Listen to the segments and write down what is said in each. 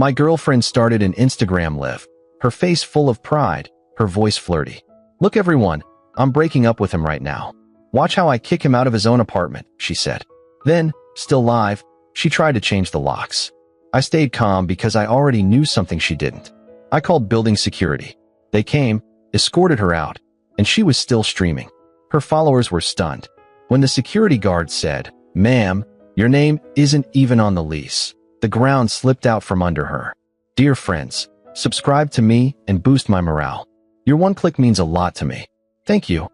My girlfriend started an Instagram live, her face full of pride, her voice flirty. Look everyone, I'm breaking up with him right now. Watch how I kick him out of his own apartment, she said. Then, still live, she tried to change the locks. I stayed calm because I already knew something she didn't. I called building security. They came, escorted her out, and she was still streaming. Her followers were stunned. When the security guard said, "Ma'am, your name isn't even on the lease," the ground slipped out from under her. Dear friends, subscribe to me and boost my morale. Your one click means a lot to me. Thank you.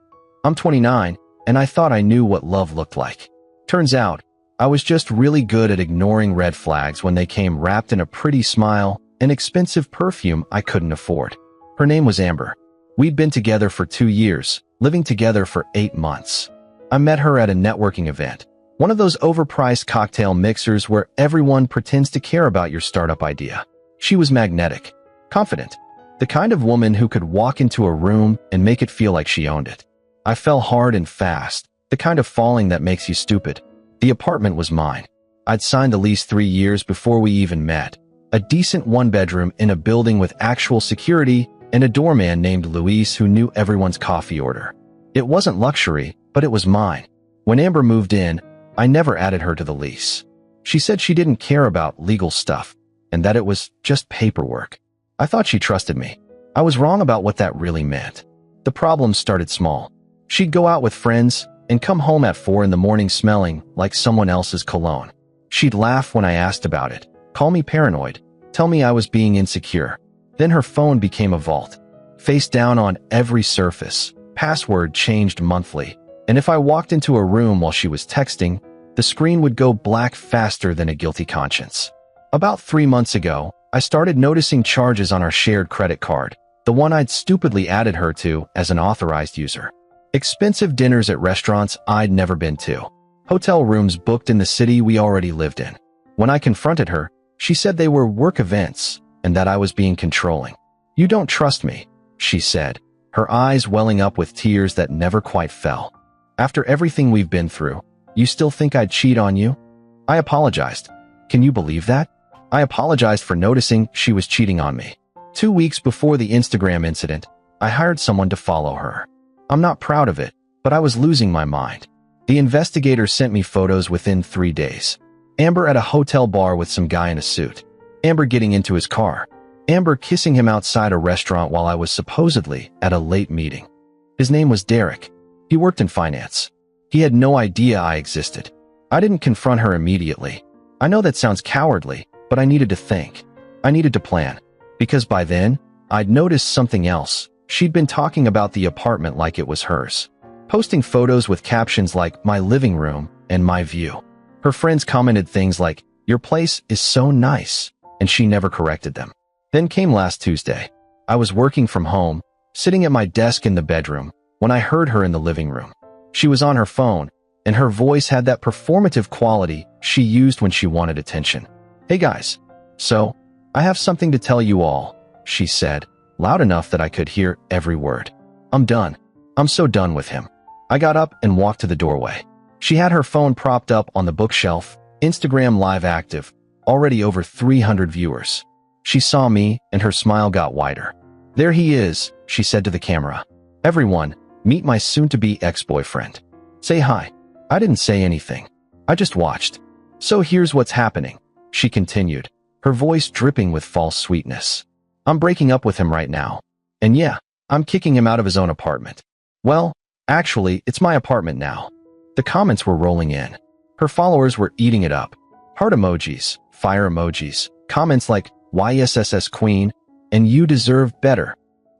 I'm 29, and I thought I knew what love looked like. Turns out, I was just really good at ignoring red flags when they came wrapped in a pretty smile and expensive perfume I couldn't afford. Her name was Amber. We'd been together for 2 years, living together for 8 months. I met her at a networking event, one of those overpriced cocktail mixers where everyone pretends to care about your startup idea. She was magnetic, confident, the kind of woman who could walk into a room and make it feel like she owned it. I fell hard and fast, the kind of falling that makes you stupid. The apartment was mine. I'd signed the lease 3 years before we even met. A decent one-bedroom in a building with actual security and a doorman named Luis who knew everyone's coffee order. It wasn't luxury, but it was mine. When Amber moved in, I never added her to the lease. She said she didn't care about legal stuff, and that it was just paperwork. I thought she trusted me. I was wrong about what that really meant. The problem started small. She'd go out with friends and come home at 4 in the morning smelling like someone else's cologne. She'd laugh when I asked about it, call me paranoid, tell me I was being insecure. Then her phone became a vault. Face down on every surface, password changed monthly, and if I walked into a room while she was texting, the screen would go black faster than a guilty conscience. About 3 months ago, I started noticing charges on our shared credit card, the one I'd stupidly added her to as an authorized user. Expensive dinners at restaurants I'd never been to. Hotel rooms booked in the city we already lived in. When I confronted her, she said they were work events and that I was being controlling. "You don't trust me," she said, her eyes welling up with tears that never quite fell. "After everything we've been through, you still think I'd cheat on you?" I apologized. Can you believe that? I apologized for noticing she was cheating on me. 2 weeks before the Instagram incident, I hired someone to follow her. I'm not proud of it, but I was losing my mind. The investigator sent me photos within 3 days. Amber at a hotel bar with some guy in a suit. Amber getting into his car. Amber kissing him outside a restaurant while I was supposedly at a late meeting. His name was Derek. He worked in finance. He had no idea I existed. I didn't confront her immediately. I know that sounds cowardly, but I needed to think. I needed to plan. Because by then, I'd noticed something else. She'd been talking about the apartment like it was hers. Posting photos with captions like "my living room" and "my view." Her friends commented things like, "Your place is so nice," and she never corrected them. Then came last Tuesday. I was working from home, sitting at my desk in the bedroom, when I heard her in the living room. She was on her phone, and her voice had that performative quality she used when she wanted attention. "Hey guys. So, I have something to tell you all," she said, loud enough that I could hear every word. "I'm done. I'm so done with him." I got up and walked to the doorway. She had her phone propped up on the bookshelf, Instagram live active, already over 300 viewers. She saw me, and her smile got wider. "There he is," she said to the camera. "Everyone, meet my soon-to-be ex-boyfriend. Say hi." I didn't say anything. I just watched. "So here's what's happening," she continued, her voice dripping with false sweetness. "I'm breaking up with him right now. And yeah, I'm kicking him out of his own apartment. Well, actually, it's my apartment now." The comments were rolling in. Her followers were eating it up. Heart emojis, fire emojis, comments like "YSSS Queen" and "You deserve better."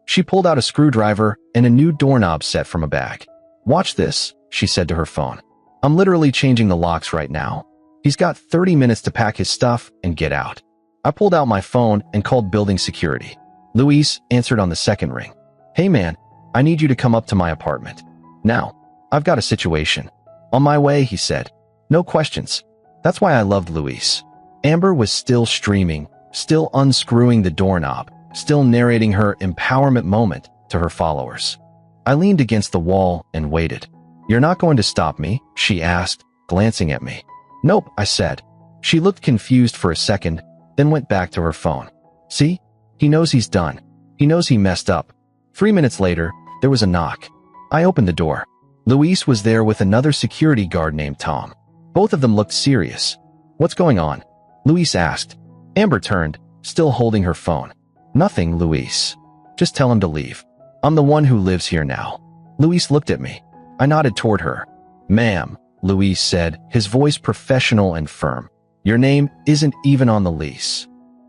She pulled out a screwdriver and a new doorknob set from a bag. "Watch this," she said to her phone. "I'm literally changing the locks right now. He's got 30 minutes to pack his stuff and get out." I pulled out my phone and called building security. Luis answered on the second ring. "Hey man, I need you to come up to my apartment. Now, I've got a situation." "On my way," he said. No questions. That's why I loved Luis. Amber was still streaming, still unscrewing the doorknob, still narrating her empowerment moment to her followers. I leaned against the wall and waited. "You're not going to stop me?" she asked, glancing at me. "Nope," I said. She looked confused for a second, then went back to her phone. See? He knows he's done. He knows he messed up. 3 minutes later, there was a knock. I opened the door. Luis was there with another security guard named Tom. Both of them looked serious. What's going on? Luis asked. Amber turned, still holding her phone. Nothing, Luis. Just tell him to leave. I'm the one who lives here now. Luis looked at me. I nodded toward her. Ma'am, Luis said, his voice professional and firm. Your name isn't even on the lease.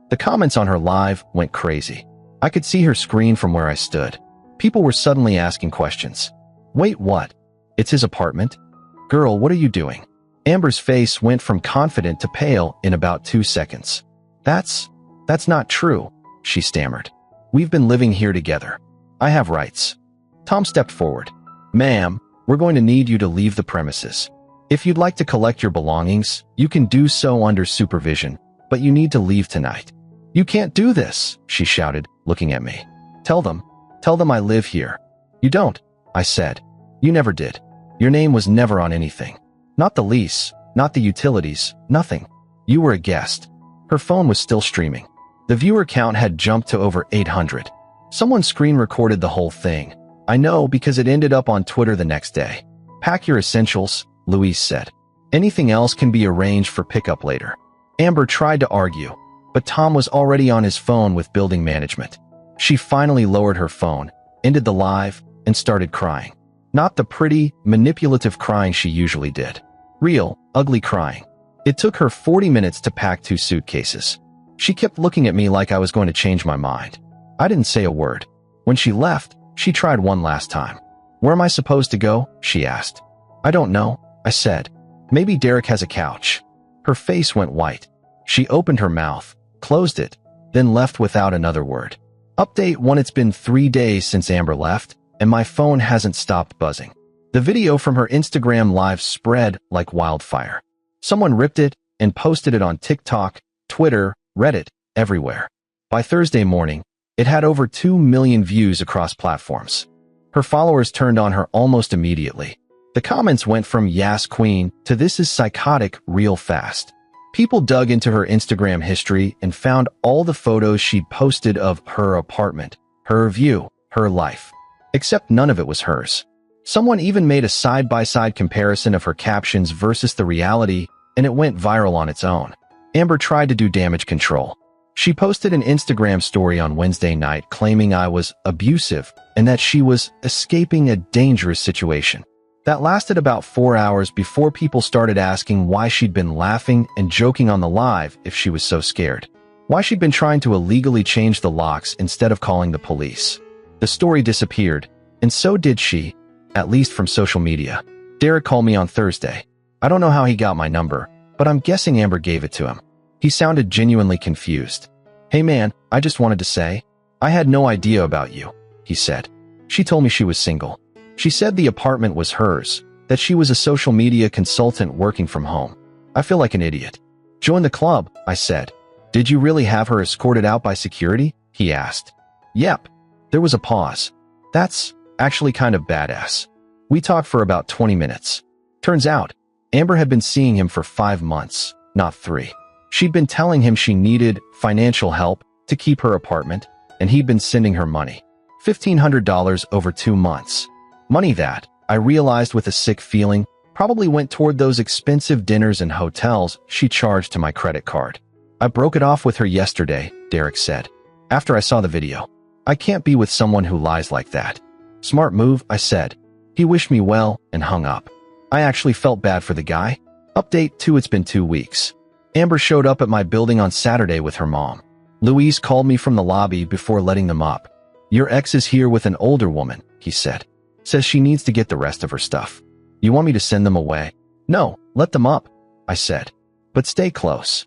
The comments on her live went crazy. I could see her screen from where I stood. People were suddenly asking questions. Wait, what? It's his apartment? Girl, what are you doing? Amber's face went from confident to pale in about 2 seconds. That's not true, she stammered. We've been living here together. I have rights. Tom stepped forward. Ma'am, we're going to need you to leave the premises. If you'd like to collect your belongings, you can do so under supervision, but you need to leave tonight. You can't do this, she shouted, looking at me. Tell them I live here. You don't, I said. You never did. Your name was never on anything. Not the lease, not the utilities, nothing. You were a guest. Her phone was still streaming. The viewer count had jumped to over 800. Someone screen recorded the whole thing. I know because it ended up on Twitter the next day. Pack your essentials, Luis said. Anything else can be arranged for pickup later. Amber tried to argue, but Tom was already on his phone with building management. She finally lowered her phone, ended the live, and started crying. Not the pretty, manipulative crying she usually did. Real, ugly crying. It took her 40 minutes to pack 2 suitcases. She kept looking at me like I was going to change my mind. I didn't say a word. When she left, she tried one last time. Where am I supposed to go? She asked. I don't know, I said. Maybe Derek has a couch. Her face went white. She opened her mouth, closed it, then left without another word. Update 1. It's been 3 days since Amber left, and my phone hasn't stopped buzzing. The video from her Instagram live spread like wildfire. Someone ripped it and posted it on TikTok, Twitter, Reddit, everywhere. By Thursday morning, it had over 2 million views across platforms. Her followers turned on her almost immediately. The comments went from "Yas Queen" to "This is psychotic" real fast. People dug into her Instagram history and found all the photos she'd posted of her apartment, her view, her life. Except none of it was hers. Someone even made a side-by-side comparison of her captions versus the reality, and it went viral on its own. Amber tried to do damage control. She posted an Instagram story on Wednesday night claiming I was abusive and that she was escaping a dangerous situation. That lasted about 4 hours before people started asking why she'd been laughing and joking on the live if she was so scared. Why she'd been trying to illegally change the locks instead of calling the police. The story disappeared, and so did she, at least from social media. Derek called me on Thursday. I don't know how he got my number, but I'm guessing Amber gave it to him. He sounded genuinely confused. Hey man, I just wanted to say, I had no idea about you, he said. She told me she was single. She said the apartment was hers, that she was a social media consultant working from home. I feel like an idiot. Join the club, I said. Did you really have her escorted out by security? He asked. Yep. There was a pause. That's actually kind of badass. We talked for about 20 minutes. Turns out, Amber had been seeing him for 5 months, not 3. She'd been telling him she needed financial help to keep her apartment, and he'd been sending her money. $1,500 over 2 months. Money that, I realized with a sick feeling, probably went toward those expensive dinners and hotels she charged to my credit card. I broke it off with her yesterday, Derek said. After I saw the video. I can't be with someone who lies like that. Smart move, I said. He wished me well and hung up. I actually felt bad for the guy. Update 2. It's been 2 weeks. Amber showed up at my building on Saturday with her mom. Luis called me from the lobby before letting them up. Your ex is here with an older woman, he said. Says she needs to get the rest of her stuff. You want me to send them away? No, let them up, I said. But stay close.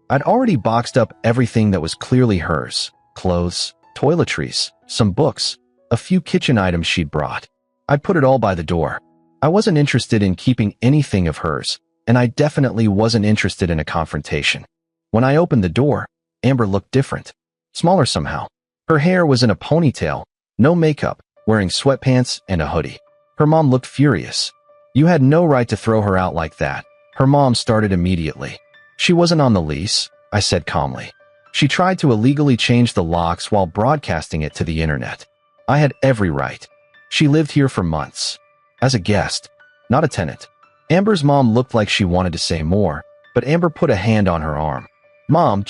I'd already boxed up everything that was clearly hers. Clothes, toiletries, some books, a few kitchen items she'd brought. I'd put it all by the door. I wasn't interested in keeping anything of hers, and I definitely wasn't interested in a confrontation. When I opened the door, Amber looked different. Smaller somehow. Her hair was in a ponytail, no makeup, wearing sweatpants and a hoodie. Her mom looked furious. You had no right to throw her out like that. Her mom started immediately. She wasn't on the lease, I said calmly. She tried to illegally change the locks while broadcasting it to the internet. I had every right. She lived here for months. As a guest, not a tenant. Amber's mom looked like she wanted to say more, but Amber put a hand on her arm. Mom,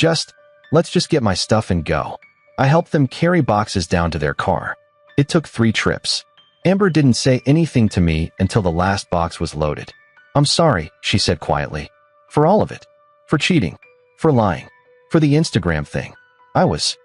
let's just get my stuff and go. I helped them carry boxes down to their car. It took 3 trips. Amber didn't say anything to me until the last box was loaded. I'm sorry, she said quietly. For all of it. For cheating. For lying. For the Instagram thing. I was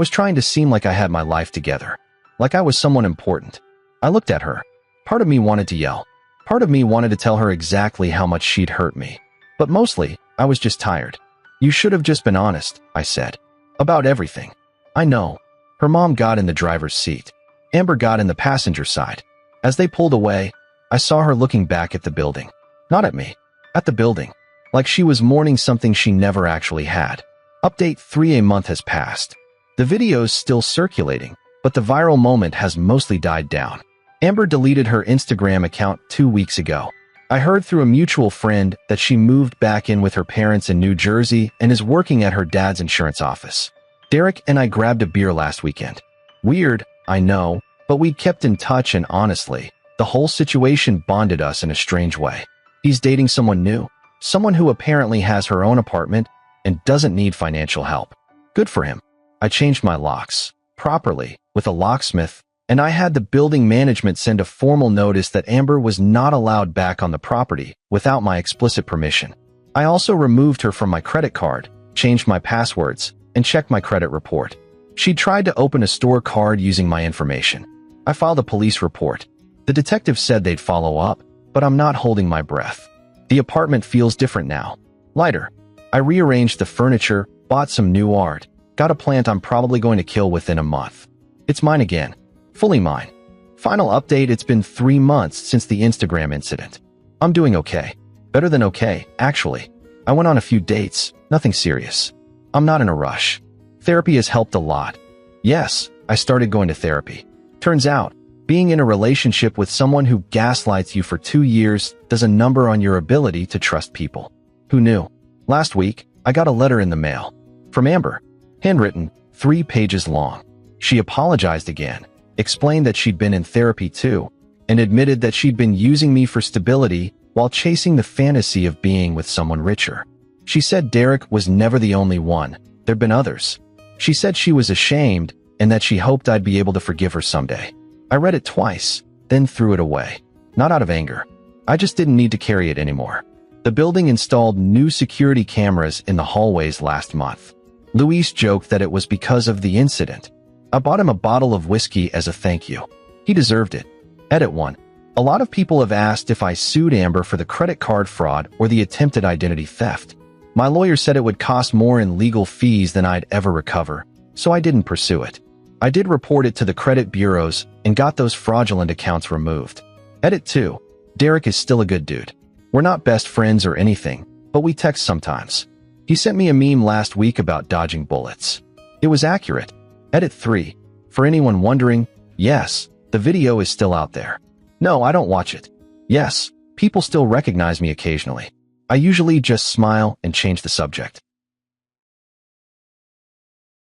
trying to seem like I had my life together. Like I was someone important. I looked at her. Part of me wanted to yell. Part of me wanted to tell her exactly how much she'd hurt me. But mostly, I was just tired. You should have just been honest, I said. About everything. I know. Her mom got in the driver's seat. Amber got in the passenger side. As they pulled away, I saw her looking back at the building. Not at me. At the building. Like she was mourning something she never actually had. Update 3: a month has passed. The video's still circulating, but the viral moment has mostly died down. Amber deleted her Instagram account 2 weeks ago. I heard through a mutual friend that she moved back in with her parents in New Jersey and is working at her dad's insurance office. Derek and I grabbed a beer last weekend. Weird, I know, but we kept in touch and honestly, the whole situation bonded us in a strange way. He's dating someone new, someone who apparently has her own apartment and doesn't need financial help. Good for him. I changed my locks, properly, with a locksmith, and I had the building management send a formal notice that Amber was not allowed back on the property without my explicit permission. I also removed her from my credit card, changed my passwords, and checked my credit report. She tried to open a store card using my information. I filed a police report. The detective said they'd follow up, but I'm not holding my breath. The apartment feels different now. Lighter. I rearranged the furniture, bought some new art, got a plant I'm probably going to kill within a month. It's mine again. Fully mine. Final update, it's been 3 months since the Instagram incident. I'm doing okay. Better than okay, actually. I went on a few dates, nothing serious. I'm not in a rush. Therapy has helped a lot. Yes, I started going to therapy. Turns out, being in a relationship with someone who gaslights you for 2 years does a number on your ability to trust people. Who knew? Last week, I got a letter in the mail. From Amber. Handwritten, 3 pages long. She apologized again, explained that she'd been in therapy too, and admitted that she'd been using me for stability while chasing the fantasy of being with someone richer. She said Derek was never the only one. There'd been others. She said she was ashamed and that she hoped I'd be able to forgive her someday. I read it twice, then threw it away. Not out of anger. I just didn't need to carry it anymore. The building installed new security cameras in the hallways last month. Luis joked that it was because of the incident. I bought him a bottle of whiskey as a thank you. He deserved it. Edit 1. A lot of people have asked if I sued Amber for the credit card fraud or the attempted identity theft. My lawyer said it would cost more in legal fees than I'd ever recover, so I didn't pursue it. I did report it to the credit bureaus and got those fraudulent accounts removed. Edit 2. Derek is still a good dude. We're not best friends or anything, but we text sometimes. He sent me a meme last week about dodging bullets. It was accurate. Edit 3. For anyone wondering, yes, the video is still out there. No, I don't watch it. Yes, people still recognize me occasionally. I usually just smile and change the subject.